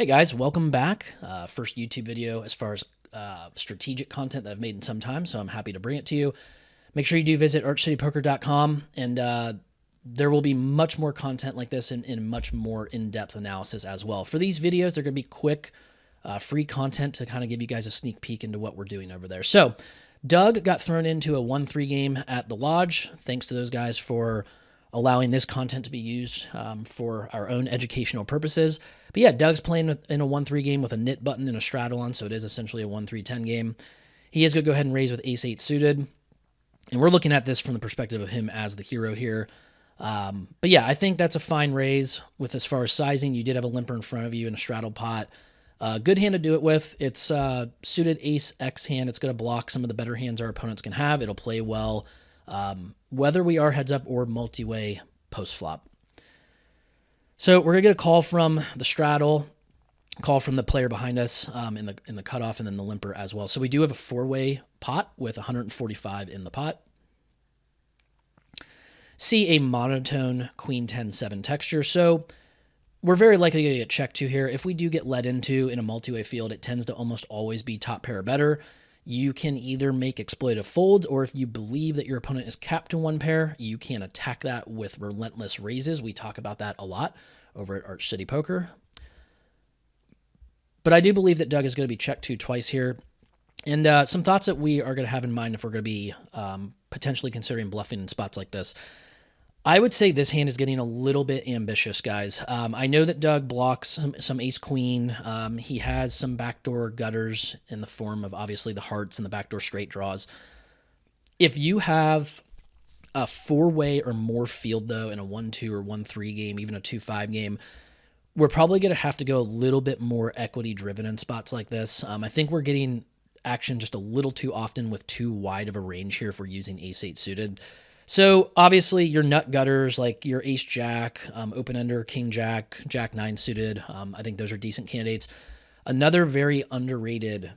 Hey guys, welcome back. First YouTube video as far as strategic content that I've made in some time, so I'm happy to bring it to you. Make sure you do visit archcitypoker.com, and there will be much more content like this and much more in-depth analysis as well. For these videos, they're going to be quick, free content to kind of give you guys a sneak peek into what we're doing over there. So Doug got thrown into a 1-3 game at the Lodge. Thanks to those guys for allowing this content to be used for our own educational purposes. But yeah, Doug's playing in a 1-3 game with a knit button and a straddle on, so it is essentially a 1-3-10 game. He is going to go ahead and raise with ace-8 suited, and we're looking at this from the perspective of him as the hero here. But yeah, I think that's a fine raise with as far as sizing. You did have a limper in front of you and a straddle pot. Good hand to do it with. It's suited ace-X hand. It's going to block some of the better hands our opponents can have. It'll play well, whether we are heads up or multi-way post-flop. So we're going to get a call from the straddle, call from the player behind us in the cutoff, and then the limper as well. So we do have a 4-way pot with 145 in the pot. See a monotone queen 10-7 texture. So we're very likely to get checked to here. If we do get led into in a multi-way field, it tends to almost always be top pair or better. You can either make exploitive folds, or if you believe that your opponent is capped to one pair, you can attack that with relentless raises. We talk about that a lot over at Arch City Poker. But I do believe that Doug is going to be checked to twice here. And some thoughts that we are going to have in mind if we're going to be potentially considering bluffing in spots like this. I would say this hand is getting a little bit ambitious, guys. I know that Doug blocks some ace-queen. He has some backdoor gutters in the form of, obviously, the hearts and the backdoor straight draws. If you have a 4-way or more field, though, in a 1-2 or 1-3 game, even a 2-5 game, we're probably going to have to go a little bit more equity-driven in spots like this. I think we're getting action just a little too often with too wide of a range here if we're using ace-8 suited. So obviously your nut gutters, like your ace-jack, open-ender, king-jack, jack-9 suited, I think those are decent candidates. Another very underrated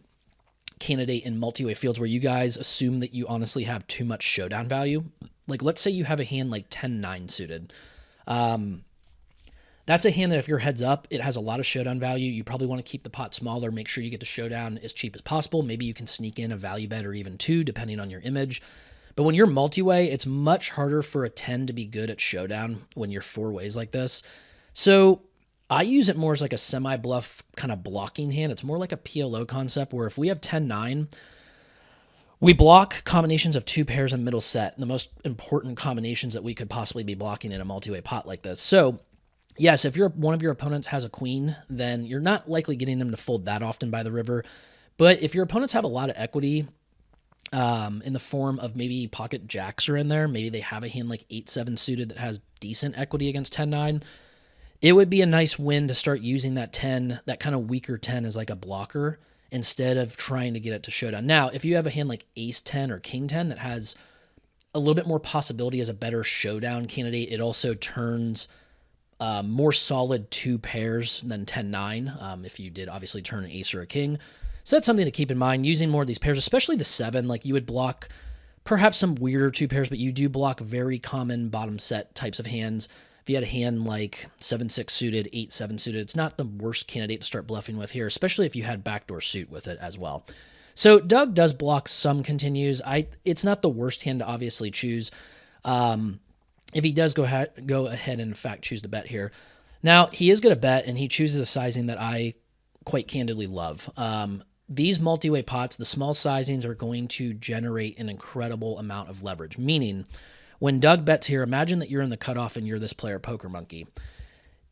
candidate in multi-way fields where you guys assume that you honestly have too much showdown value. Like, let's say you have a hand like 10-9 suited. That's a hand that if you're heads up, it has a lot of showdown value. You probably want to keep the pot smaller, make sure you get to showdown as cheap as possible. Maybe you can sneak in a value bet or even two, depending on your image. But when you're multi-way, it's much harder for a 10 to be good at showdown when you're 4 ways like this. So I use it more as like a semi-bluff kind of blocking hand. It's more like a PLO concept where if we have 10-9, we block combinations of 2 pairs in middle set, the most important combinations that we could possibly be blocking in a multi-way pot like this. So yes, if one of your opponents has a queen, then you're not likely getting them to fold that often by the river. But if your opponents have a lot of equity, in the form of maybe pocket jacks are in there, maybe they have a hand like 8-7 suited that has decent equity against 10-9, it would be a nice win to start using that 10, that kind of weaker 10 as like a blocker instead of trying to get it to showdown. Now, if you have a hand like ace-10 or king-10 that has a little bit more possibility as a better showdown candidate, it also turns more solid 2 pairs than 10-9 if you did obviously turn an ace or a king. So that's something to keep in mind, using more of these pairs, especially the 7. Like, you would block perhaps some weirder 2 pairs, but you do block very common bottom set types of hands. If you had a hand like 7-6 suited, 8-7 suited, it's not the worst candidate to start bluffing with here, especially if you had backdoor suit with it as well. So Doug does block some continues. It's not the worst hand to obviously choose. If he does go ahead and in fact choose to bet here. Now, he is going to bet, and he chooses a sizing that I quite candidly love. These multi-way pots, the small sizings are going to generate an incredible amount of leverage. Meaning, when Doug bets here, imagine that you're in the cutoff and you're this player poker monkey.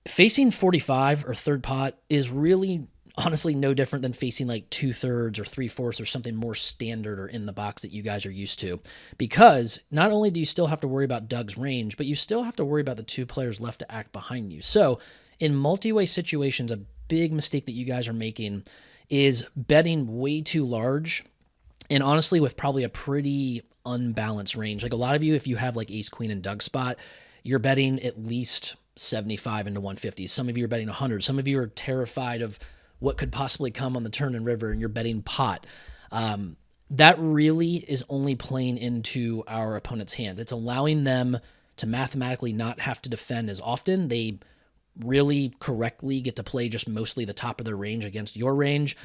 Facing 45 or third pot is really, honestly, no different than facing like 2/3 or 3/4 or something more standard or in the box that you guys are used to. Because not only do you still have to worry about Doug's range, but you still have to worry about the 2 players left to act behind you. So in multi-way situations, a big mistake that you guys are making is betting way too large, and honestly with probably a pretty unbalanced range. Like, a lot of you, if you have like ace-queen and Doug spot, you're betting at least 75 into 150. Some of you are betting 100. Some of you are terrified of what could possibly come on the turn and river, and you're betting pot. That really is only playing into our opponent's hands. It's allowing them to mathematically not have to defend as often. They really correctly get to play just mostly the top of their range against your range.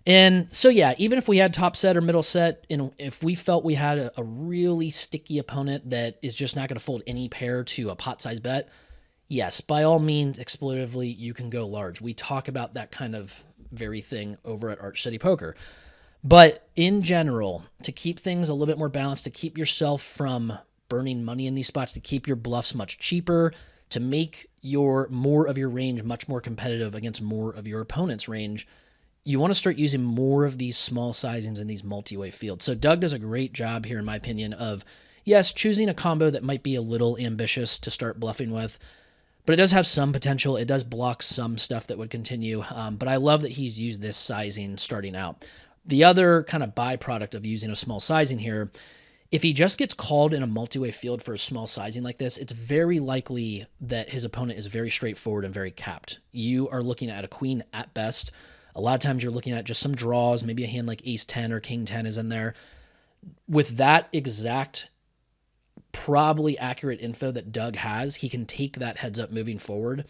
And so, yeah, even if we had top set or middle set, and if we felt we had a really sticky opponent that is just not going to fold any pair to a pot size bet, yes, by all means, exploitively, you can go large. We talk about that kind of very thing over at Arch City Poker. But in general, to keep things a little bit more balanced, to keep yourself from burning money in these spots, to keep your bluffs much cheaper, to make your more of your range much more competitive against more of your opponent's range, you want to start using more of these small sizings in these multi-way fields. So Doug does a great job here, in my opinion, of, yes, choosing a combo that might be a little ambitious to start bluffing with, but it does have some potential. It does block some stuff that would continue, but I love that he's used this sizing starting out. The other kind of byproduct of using a small sizing here, if he just gets called in a multi-way field for a small sizing like this, it's very likely that his opponent is very straightforward and very capped. You are looking at a queen at best. A lot of times you're looking at just some draws, maybe a hand like ace 10 or king 10 is in there. With that exact, probably accurate info that Doug has, he can take that heads up moving forward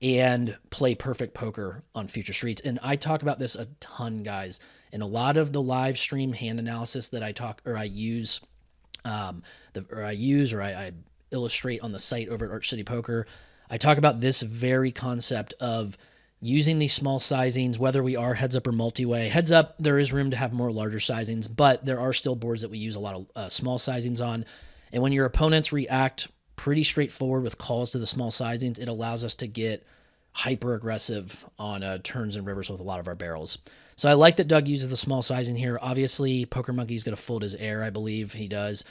and play perfect poker on future streets. And I talk about this a ton, guys. In a lot of the live stream hand analysis that I illustrate on the site over at Arch City Poker, I talk about this very concept of using these small sizings, whether we are heads up or multi-way. Heads up, there is room to have more larger sizings, but there are still boards that we use a lot of small sizings on. And when your opponents react pretty straightforward with calls to the small sizings, it allows us to get hyper aggressive on turns and rivers with a lot of our barrels. So I like that Doug uses the small sizing here. Obviously, Poker Monkey's going to fold his air, I believe he does.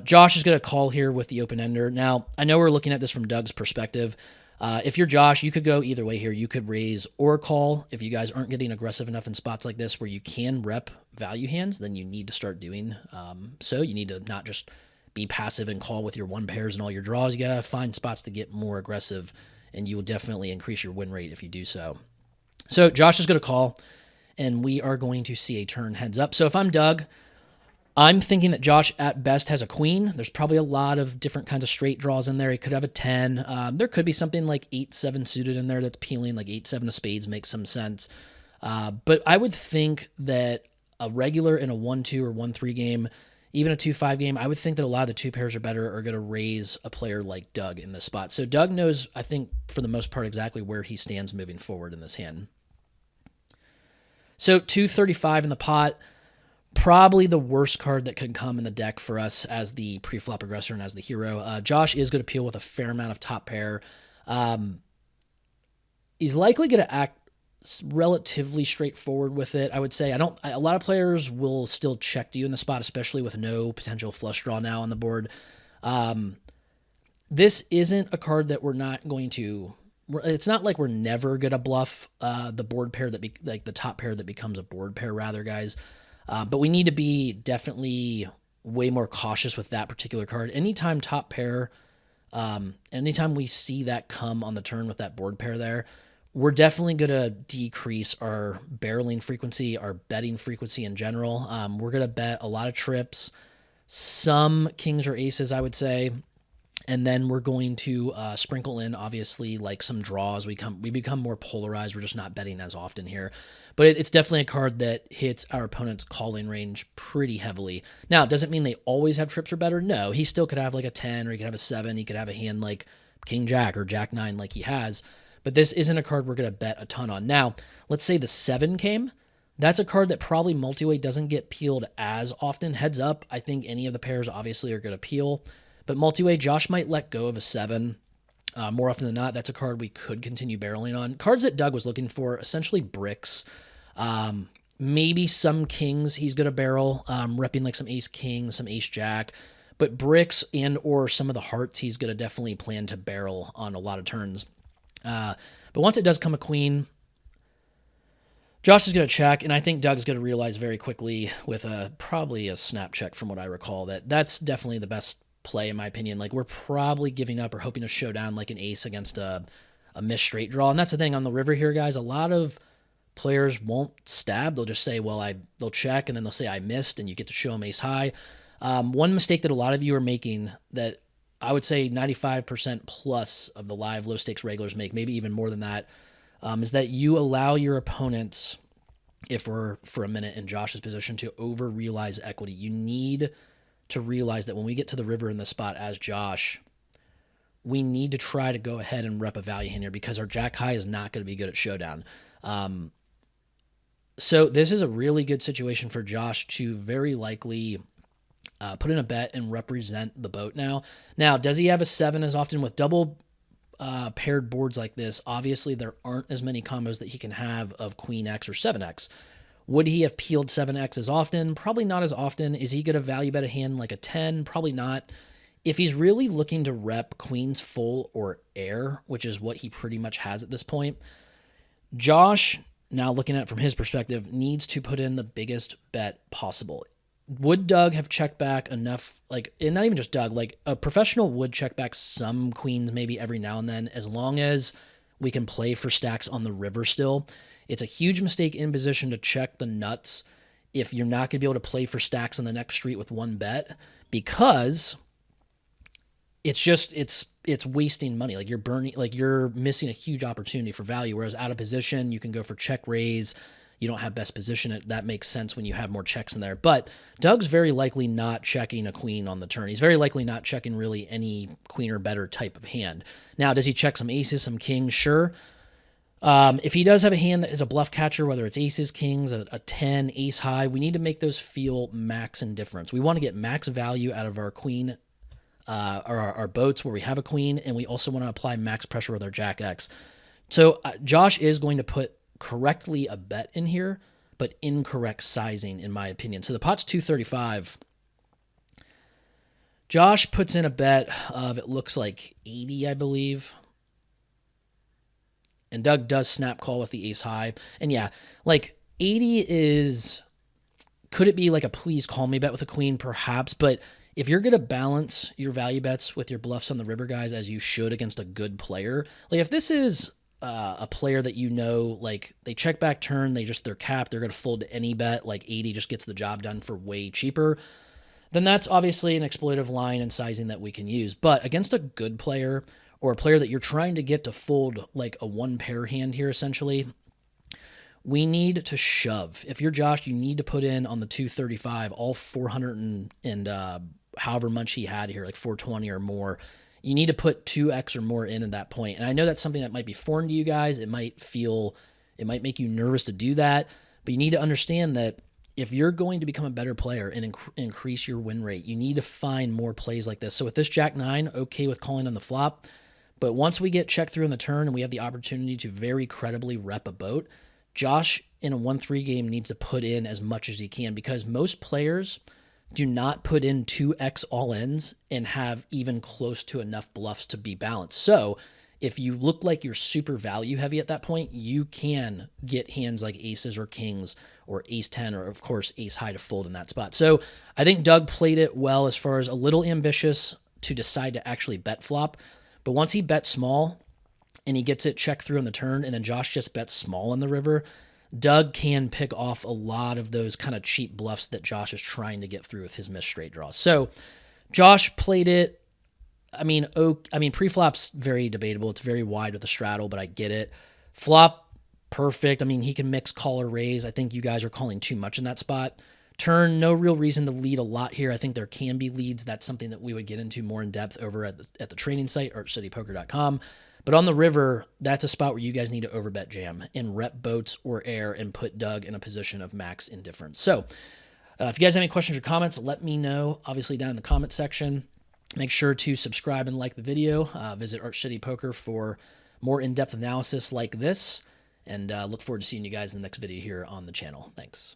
Josh is going to call here with the open ender. Now, I know we're looking at this from Doug's perspective. If you're Josh, you could go either way here. You could raise or call. If you guys aren't getting aggressive enough in spots like this where you can rep value hands, then you need to start doing so. You need to not just be passive and call with your one pairs and all your draws. You got to find spots to get more aggressive, and you will definitely increase your win rate if you do so. So Josh is going to call, and we are going to see a turn heads up. So if I'm Doug, I'm thinking that Josh at best has a queen. There's probably a lot of different kinds of straight draws in there. He could have a 10. There could be something like 8-7 suited in there that's peeling, like 8-7 of spades makes some sense. But I would think that a regular in a 1-2 or 1-3 game, even a 2-5 game, I would think that a lot of the two pairs or better are going to raise a player like Doug in this spot. So Doug knows, I think, for the most part, exactly where he stands moving forward in this hand. So 235 in the pot. Probably the worst card that could come in the deck for us as the pre-flop aggressor and as the hero. Josh is going to peel with a fair amount of top pair. He's likely going to act relatively straightforward with it, I would say. A lot of players will still check you in the spot, especially with no potential flush draw now on the board. This isn't a card that we're not going to... It's not like we're never going to bluff the board pair like the top pair that becomes a board pair, rather, guys. But we need to be definitely way more cautious with that particular card. Anytime top pair, anytime we see that come on the turn with that board pair there, we're definitely going to decrease our barreling frequency, our betting frequency in general. We're going to bet a lot of trips, some kings or aces, I would say. And then we're going to sprinkle in, obviously, like some draws. We become more polarized. We're just not betting as often here. But it's definitely a card that hits our opponent's calling range pretty heavily. Now, it doesn't mean they always have trips or better. No, he still could have like a 10, or he could have a 7. He could have a hand like King Jack or Jack 9 like he has. But this isn't a card we're going to bet a ton on. Now, let's say the 7 came. That's a card that probably multi-way doesn't get peeled as often. Heads up, I think any of the pairs obviously are going to peel. But multi-way, Josh might let go of a 7. More often than not, that's a card we could continue barreling on. Cards that Doug was looking for, essentially bricks. Maybe some kings he's going to barrel, repping like some ace-king, some ace-jack. But bricks and or some of the hearts he's going to definitely plan to barrel on a lot of turns. But once it does come a queen, Josh is going to check, and I think Doug's going to realize very quickly with probably a snap check from what I recall that that's definitely the best play in my opinion. Like, we're probably giving up or hoping to show down like an ace against a missed straight draw. And that's the thing on the river here, guys. A lot of players won't stab. They'll just say, well, they'll check, and then they'll say I missed, and you get to show them ace high. One mistake that a lot of you are making that I would say 95% plus of the live low stakes regulars make, maybe even more than that, is that you allow your opponents, if we're for a minute in Josh's position, to over realize equity. You need to realize that when we get to the river in the spot as Josh, we need to try to go ahead and rep a value hand here because our jack high is not going to be good at showdown. So this is a really good situation for Josh to very likely put in a bet and represent the boat now. Now, does he have a 7 as often with double paired boards like this? Obviously, there aren't as many combos that he can have of Queen X or 7X. Would he have peeled 7X as often? Probably not as often. Is he going to value bet a hand like a 10? Probably not. If he's really looking to rep Queens full or air, which is what he pretty much has at this point, Josh, now looking at it from his perspective, needs to put in the biggest bet possible. Would Doug have checked back enough, and not even just Doug, like a professional would check back some queens maybe every now and then, as long as we can play for stacks on the river still. It's a huge mistake in position to check the nuts if you're not going to be able to play for stacks on the next street with one bet, because it's wasting money. Like you're missing a huge opportunity for value. Whereas out of position, you can go for check raise. You don't have best position. That makes sense when you have more checks in there. But Doug's very likely not checking a queen on the turn. He's very likely not checking really any queen or better type of hand. Now, does he check some aces, some kings? Sure. If he does have a hand that is a bluff catcher, whether it's aces, kings, a 10, ace high, we need to make those feel max indifference. We want to get max value out of our queen, our boats where we have a queen, and we also want to apply max pressure with our jack X. So Josh is going to put correctly a bet in here, but incorrect sizing in my opinion. So the pot's 235. Josh puts in a bet of, it looks like 80, I believe. And Doug does snap call with the ace high. And yeah, like 80 is, could it be like a please call me bet with a queen? Perhaps. But if you're going to balance your value bets with your bluffs on the river, guys, as you should against a good player, like if this is a player that you know, like they check back turn, they're capped, they're going to fold to any bet, like 80 just gets the job done for way cheaper, then that's obviously an exploitive line and sizing that we can use. But against a good player, or a player that you're trying to get to fold like a one pair hand here, essentially, we need to shove. If you're Josh, you need to put in on the 235 all 400 and however much he had here, like 420 or more. You need to put 2x or more in at that point. And I know that's something that might be foreign to you guys. It might make you nervous to do that, but you need to understand that if you're going to become a better player and increase your win rate, you need to find more plays like this. So with this jack 9, okay with calling on the flop, but once we get checked through in the turn and we have the opportunity to very credibly rep a boat, Josh in a 1-3 game needs to put in as much as he can, because most players do not put in 2x all-ins and have even close to enough bluffs to be balanced. So if you look like you're super value heavy at that point, you can get hands like aces or kings or ace 10 or, of course, ace high to fold in that spot. So I think Doug played it well as far as a little ambitious to decide to actually bet flop. But once he bets small and he gets it checked through on the turn, and then Josh just bets small on the river, Doug can pick off a lot of those kind of cheap bluffs that Josh is trying to get through with his missed straight draws. So Josh played it. I mean, pre-flop's very debatable. It's very wide with the straddle, but I get it. Flop, perfect. I mean, he can mix call or raise. I think you guys are calling too much in that spot. Turn, no real reason to lead a lot here. I think there can be leads. That's something that we would get into more in depth over at the training site, archcitypoker.com. But on the river, that's a spot where you guys need to overbet jam and rep boats or air and put Doug in a position of max indifference. So if you guys have any questions or comments, let me know, obviously, down in the comment section. Make sure to subscribe and like the video. Visit Arch City Poker for more in-depth analysis like this. And look forward to seeing you guys in the next video here on the channel. Thanks.